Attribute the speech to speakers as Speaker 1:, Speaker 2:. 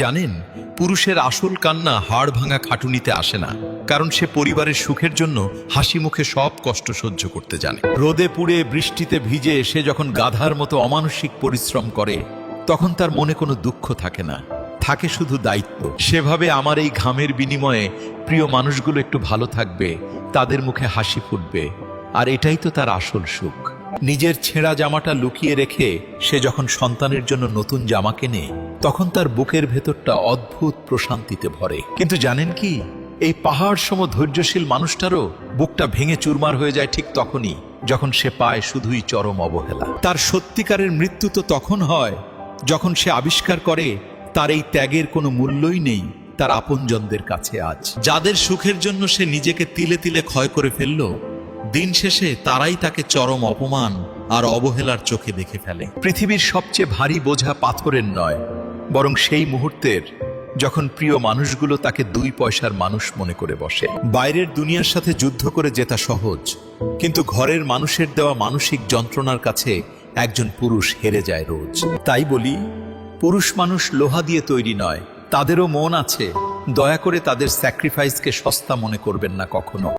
Speaker 1: জানেন, পুরুষের আসল কান্না হাড় ভাঙা খাটুনিতে আসে না, কারণ সে পরিবারের সুখের জন্য হাসি মুখে সব কষ্ট সহ্য করতে জানে। রোদে পুড়ে বৃষ্টিতে ভিজে সে যখন গাধার মতো অমানসিক পরিশ্রম করে, তখন তার মনে কোনো দুঃখ থাকে না, থাকে শুধু দায়িত্ব। সেভাবে আমার এই ঘামের বিনিময়ে প্রিয় মানুষগুলো একটু ভালো থাকবে, তাদের মুখে হাসি ফুটবে, আর এটাই তো তার আসল সুখ। নিজের ছেঁড়া জামাটা লুকিয়ে রেখে সে যখন সন্তানের জন্য নতুন জামা কেনে, তখন তার বুকের ভেতরটা অদ্ভুত প্রশান্তিতে ভরে। কিন্তু জানেন কি, এই পাহাড় সম ধৈর্যশীল মানুষটারও বুকটা ভেঙে চুরমার হয়ে যায় ঠিক তখনই, যখন সে পায় শুধুই চরম অবহেলা। তার সত্যিকারের মৃত্যু তো তখন হয় যখন সে আবিষ্কার করে তার এই ত্যাগের কোনো মূল্যই নেই তার আপনজনদের কাছে। আজ যাদের সুখের জন্য সে নিজেকে তিলে তিলে ক্ষয় করে ফেলল, দিন শেষে তারাই তাকে চরম অপমান আর অবহেলার চোখে দেখে ফেলে। পৃথিবীর সবচেয়ে ভারী বোঝা পাথরের নয়, বরং সেই মুহূর্তের যখন প্রিয় মানুষগুলো তাকে 2 পয়সার মানুষ মনে করে বসে। বাইরের দুনিয়ার সাথে যুদ্ধ করে জেতা সহজ, কিন্তু ঘরের মানুষের দেওয়া মানসিক যন্ত্রণার কাছে একজন পুরুষ হেরে যায় রোজ। তাই বলি, পুরুষ মানুষ লোহা দিয়ে তৈরি নয়, তাদেরও মন আছে। দয়া করে তাদের স্যাক্রিফাইসকে সস্তা মনে করবেন না কখনো।